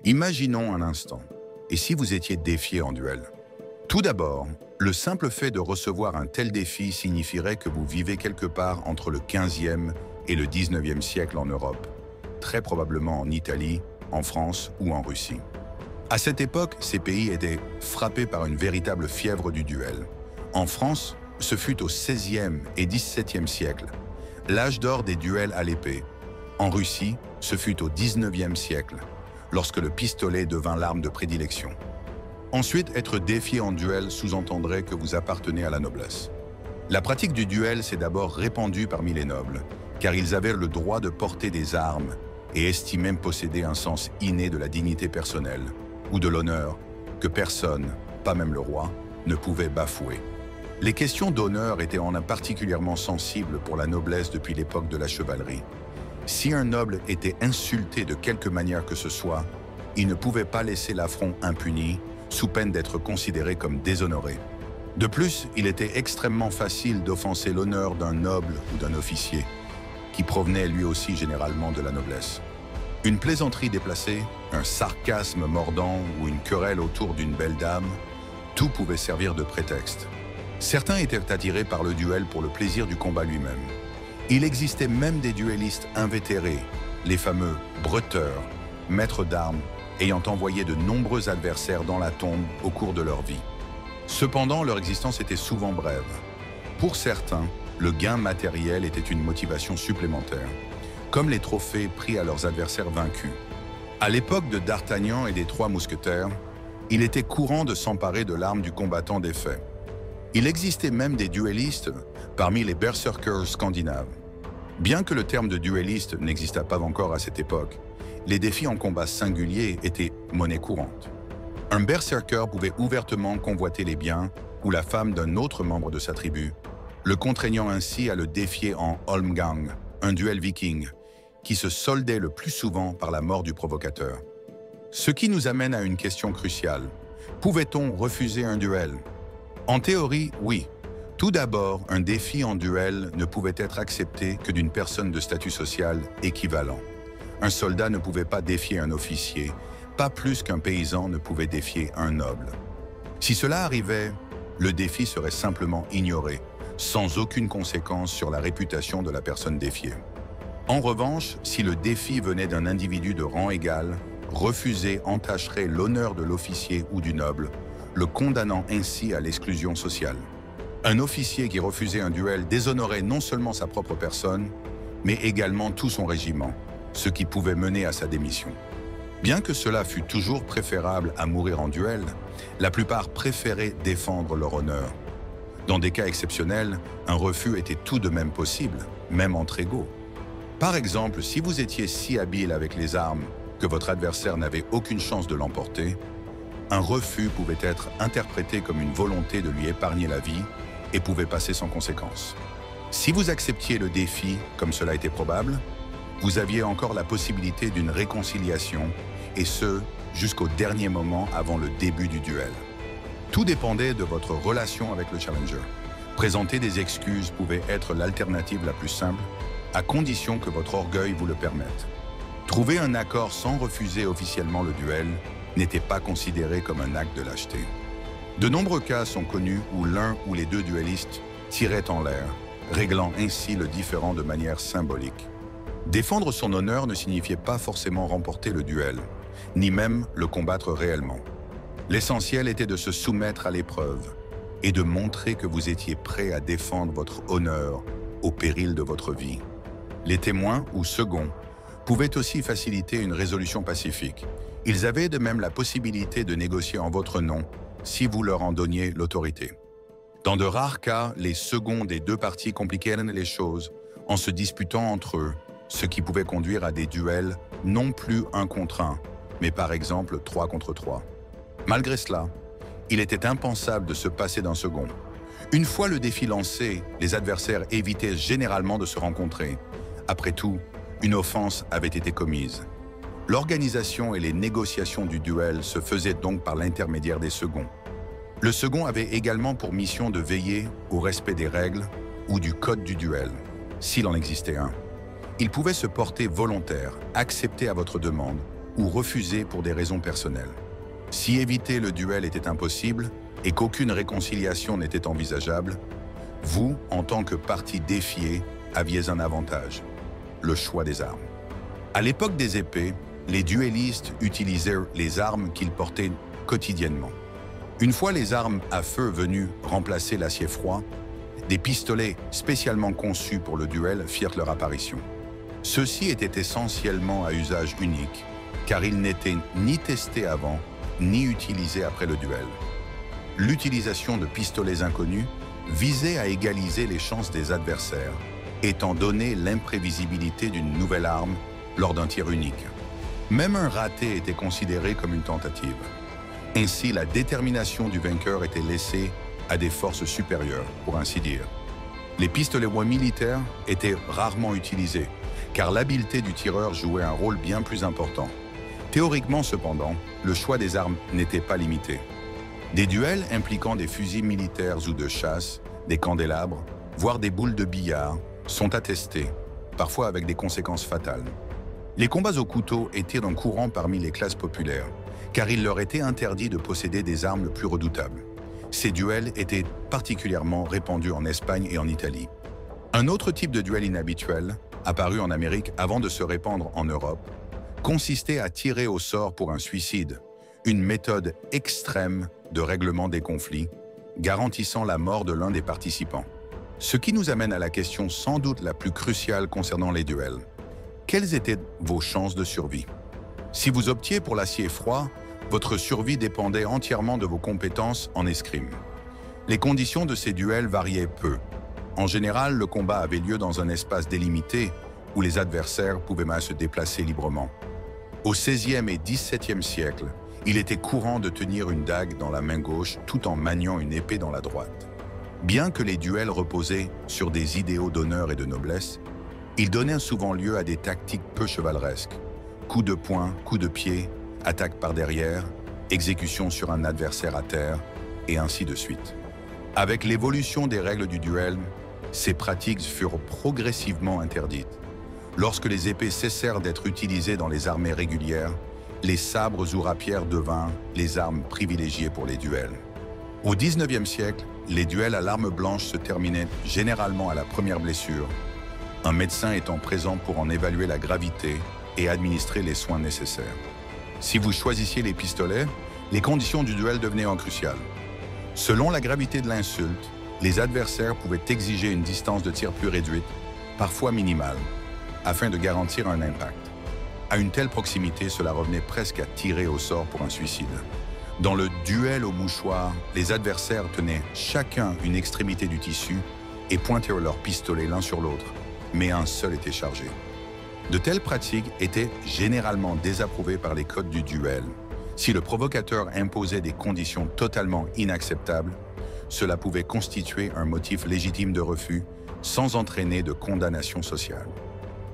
Imaginons un instant, et si vous étiez défié en duel? Tout d'abord, le simple fait de recevoir un tel défi signifierait que vous vivez quelque part entre le 15e et le 19e siècle en Europe, très probablement en Italie, en France ou en Russie. À cette époque, ces pays étaient frappés par une véritable fièvre du duel. En France, ce fut au 16e et 17e siècle, l'âge d'or des duels à l'épée. En Russie, ce fut au 19e siècle, lorsque le pistolet devint l'arme de prédilection. Ensuite, être défié en duel sous-entendrait que vous appartenez à la noblesse. La pratique du duel s'est d'abord répandue parmi les nobles, car ils avaient le droit de porter des armes et estimaient posséder un sens inné de la dignité personnelle ou de l'honneur que personne, pas même le roi, ne pouvait bafouer. Les questions d'honneur étaient en un particulièrement sensibles pour la noblesse depuis l'époque de la chevalerie. Si un noble était insulté de quelque manière que ce soit, il ne pouvait pas laisser l'affront impuni, sous peine d'être considéré comme déshonoré. De plus, il était extrêmement facile d'offenser l'honneur d'un noble ou d'un officier, qui provenait lui aussi généralement de la noblesse. Une plaisanterie déplacée, un sarcasme mordant ou une querelle autour d'une belle dame, tout pouvait servir de prétexte. Certains étaient attirés par le duel pour le plaisir du combat lui-même. Il existait même des duellistes invétérés, les fameux bretteurs, maîtres d'armes, ayant envoyé de nombreux adversaires dans la tombe au cours de leur vie. Cependant, leur existence était souvent brève. Pour certains, le gain matériel était une motivation supplémentaire, comme les trophées pris à leurs adversaires vaincus. À l'époque de D'Artagnan et des Trois Mousquetaires, il était courant de s'emparer de l'arme du combattant défait. Il existait même des duellistes parmi les berserkers scandinaves. Bien que le terme de duelliste n'existât pas encore à cette époque, les défis en combat singulier étaient monnaie courante. Un berserker pouvait ouvertement convoiter les biens ou la femme d'un autre membre de sa tribu, le contraignant ainsi à le défier en holmgang, un duel viking, qui se soldait le plus souvent par la mort du provocateur. Ce qui nous amène à une question cruciale. Pouvait-on refuser un duel? En théorie, oui. Tout d'abord, un défi en duel ne pouvait être accepté que d'une personne de statut social équivalent. Un soldat ne pouvait pas défier un officier, pas plus qu'un paysan ne pouvait défier un noble. Si cela arrivait, le défi serait simplement ignoré, sans aucune conséquence sur la réputation de la personne défiée. En revanche, si le défi venait d'un individu de rang égal, refuser entacherait l'honneur de l'officier ou du noble, le condamnant ainsi à l'exclusion sociale. Un officier qui refusait un duel déshonorait non seulement sa propre personne, mais également tout son régiment, ce qui pouvait mener à sa démission. Bien que cela fût toujours préférable à mourir en duel, la plupart préféraient défendre leur honneur. Dans des cas exceptionnels, un refus était tout de même possible, même entre égaux. Par exemple, si vous étiez si habile avec les armes que votre adversaire n'avait aucune chance de l'emporter, un refus pouvait être interprété comme une volonté de lui épargner la vie et pouvait passer sans conséquence. Si vous acceptiez le défi, comme cela était probable, vous aviez encore la possibilité d'une réconciliation, et ce, jusqu'au dernier moment avant le début du duel. Tout dépendait de votre relation avec le challenger. Présenter des excuses pouvait être l'alternative la plus simple, à condition que votre orgueil vous le permette. Trouver un accord sans refuser officiellement le duel n'était pas considéré comme un acte de lâcheté. De nombreux cas sont connus où l'un ou les deux duellistes tiraient en l'air, réglant ainsi le différend de manière symbolique. Défendre son honneur ne signifiait pas forcément remporter le duel, ni même le combattre réellement. L'essentiel était de se soumettre à l'épreuve et de montrer que vous étiez prêt à défendre votre honneur au péril de votre vie. Les témoins ou seconds pouvaient aussi faciliter une résolution pacifique. Ils avaient de même la possibilité de négocier en votre nom si vous leur en donniez l'autorité. Dans de rares cas, les seconds des deux parties compliquaient les choses en se disputant entre eux, ce qui pouvait conduire à des duels non plus 1 contre 1, mais par exemple 3 contre 3. Malgré cela, il était impensable de se passer d'un second. Une fois le défi lancé, les adversaires évitaient généralement de se rencontrer. Après tout, une offense avait été commise. L'organisation et les négociations du duel se faisaient donc par l'intermédiaire des seconds. Le second avait également pour mission de veiller au respect des règles ou du code du duel, s'il en existait un. Il pouvait se porter volontaire, accepter à votre demande, ou refusé pour des raisons personnelles. Si éviter le duel était impossible et qu'aucune réconciliation n'était envisageable, vous, en tant que partie défiée, aviez un avantage, le choix des armes. À l'époque des épées, les duellistes utilisaient les armes qu'ils portaient quotidiennement. Une fois les armes à feu venues remplacer l'acier froid, des pistolets spécialement conçus pour le duel firent leur apparition. Ceux-ci étaient essentiellement à usage unique, car ils n'étaient ni testés avant, ni utilisés après le duel. L'utilisation de pistolets inconnus visait à égaliser les chances des adversaires, étant donné l'imprévisibilité d'une nouvelle arme lors d'un tir unique. Même un raté était considéré comme une tentative. Ainsi, la détermination du vainqueur était laissée à des forces supérieures, pour ainsi dire. Les pistolets militaires étaient rarement utilisés, car l'habileté du tireur jouait un rôle bien plus important. Théoriquement, cependant, le choix des armes n'était pas limité. Des duels impliquant des fusils militaires ou de chasse, des candélabres, voire des boules de billard, sont attestés, parfois avec des conséquences fatales. Les combats au couteau étaient un courant parmi les classes populaires, car il leur était interdit de posséder des armes les plus redoutables. Ces duels étaient particulièrement répandus en Espagne et en Italie. Un autre type de duel inhabituel, apparu en Amérique avant de se répandre en Europe, consistait à tirer au sort pour un suicide, une méthode extrême de règlement des conflits, garantissant la mort de l'un des participants. Ce qui nous amène à la question sans doute la plus cruciale concernant les duels. Quelles étaient vos chances de survie? Si vous optiez pour l'acier froid, votre survie dépendait entièrement de vos compétences en escrime. Les conditions de ces duels variaient peu. En général, le combat avait lieu dans un espace délimité où les adversaires pouvaient mal se déplacer librement. Au XVIe et XVIIe siècle, il était courant de tenir une dague dans la main gauche tout en maniant une épée dans la droite. Bien que les duels reposaient sur des idéaux d'honneur et de noblesse, ils donnaient souvent lieu à des tactiques peu chevaleresques. Coups de poing, coups de pied, attaque par derrière, exécution sur un adversaire à terre, et ainsi de suite. Avec l'évolution des règles du duel, ces pratiques furent progressivement interdites. Lorsque les épées cessèrent d'être utilisées dans les armées régulières, les sabres ou rapières devinrent les armes privilégiées pour les duels. Au XIXe siècle, les duels à l'arme blanche se terminaient généralement à la première blessure, un médecin étant présent pour en évaluer la gravité et administrer les soins nécessaires. Si vous choisissiez les pistolets, les conditions du duel devenaient cruciales. Selon la gravité de l'insulte, les adversaires pouvaient exiger une distance de tir plus réduite, parfois minimale, afin de garantir un impact. À une telle proximité, cela revenait presque à tirer au sort pour un suicide. Dans le duel au mouchoir, les adversaires tenaient chacun une extrémité du tissu et pointaient leurs pistolets l'un sur l'autre, mais un seul était chargé. De telles pratiques étaient généralement désapprouvées par les codes du duel. Si le provocateur imposait des conditions totalement inacceptables, cela pouvait constituer un motif légitime de refus sans entraîner de condamnation sociale.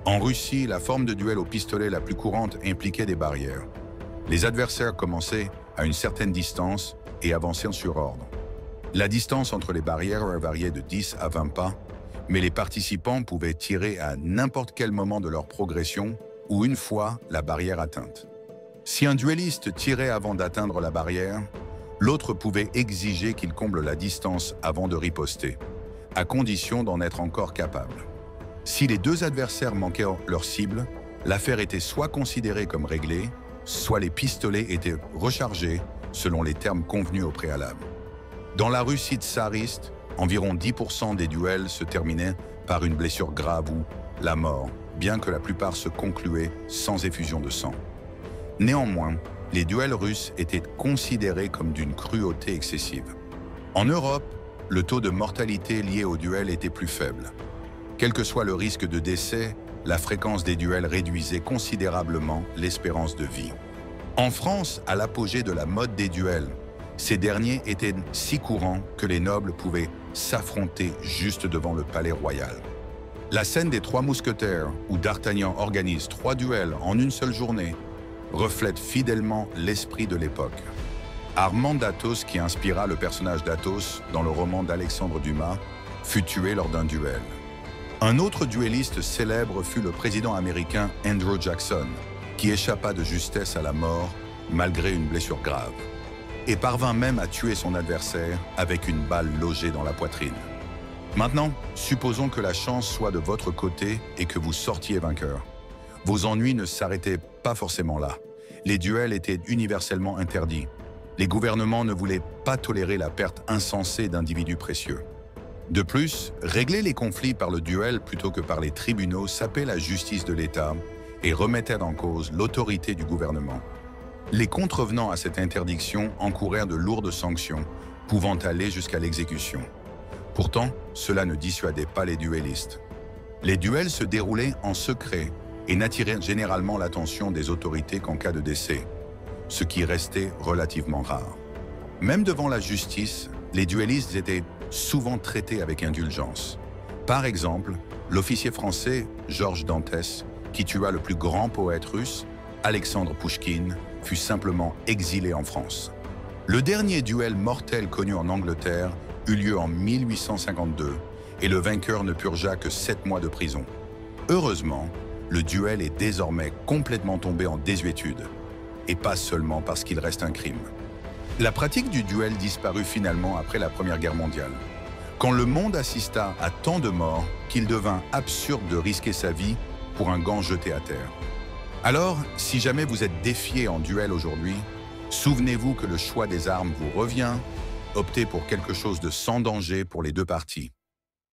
En Russie, la forme de duel au pistolet la plus courante impliquait des barrières. Les adversaires commençaient à une certaine distance et avançaient sur ordre. La distance entre les barrières variait de 10 à 20 pas, mais les participants pouvaient tirer à n'importe quel moment de leur progression ou une fois la barrière atteinte. Si un duelliste tirait avant d'atteindre la barrière, l'autre pouvait exiger qu'il comble la distance avant de riposter, à condition d'en être encore capable. Si les deux adversaires manquaient leur cible, l'affaire était soit considérée comme réglée, soit les pistolets étaient rechargés selon les termes convenus au préalable. Dans la Russie tsariste, environ 10% des duels se terminaient par une blessure grave ou la mort, bien que la plupart se concluaient sans effusion de sang. Néanmoins, les duels russes étaient considérés comme d'une cruauté excessive. En Europe, le taux de mortalité lié aux duels était plus faible. Quel que soit le risque de décès, la fréquence des duels réduisait considérablement l'espérance de vie. En France, à l'apogée de la mode des duels, ces derniers étaient si courants que les nobles pouvaient s'affronter juste devant le palais royal. La scène des Trois Mousquetaires, où D'Artagnan organise 3 duels en une seule journée, reflète fidèlement l'esprit de l'époque. Armand d'Athos, qui inspira le personnage d'Athos dans le roman d'Alexandre Dumas, fut tué lors d'un duel. Un autre duelliste célèbre fut le président américain Andrew Jackson, qui échappa de justesse à la mort malgré une blessure grave, et parvint même à tuer son adversaire avec une balle logée dans la poitrine. Maintenant, supposons que la chance soit de votre côté et que vous sortiez vainqueur. Vos ennuis ne s'arrêtaient pas forcément là. Les duels étaient universellement interdits. Les gouvernements ne voulaient pas tolérer la perte insensée d'individus précieux. De plus, régler les conflits par le duel plutôt que par les tribunaux sapait la justice de l'État et remettait en cause l'autorité du gouvernement. Les contrevenants à cette interdiction encourèrent de lourdes sanctions, pouvant aller jusqu'à l'exécution. Pourtant, cela ne dissuadait pas les duellistes. Les duels se déroulaient en secret et n'attiraient généralement l'attention des autorités qu'en cas de décès, ce qui restait relativement rare. Même devant la justice, les duellistes étaient souvent traités avec indulgence. Par exemple, l'officier français Georges Dantès, qui tua le plus grand poète russe, Alexandre Pouchkine, fut simplement exilé en France. Le dernier duel mortel connu en Angleterre eut lieu en 1852 et le vainqueur ne purgea que 7 mois de prison. Heureusement, le duel est désormais complètement tombé en désuétude, et pas seulement parce qu'il reste un crime. La pratique du duel disparut finalement après la Première Guerre mondiale, quand le monde assista à tant de morts qu'il devint absurde de risquer sa vie pour un gant jeté à terre. Alors, si jamais vous êtes défié en duel aujourd'hui, souvenez-vous que le choix des armes vous revient, optez pour quelque chose de sans danger pour les deux parties.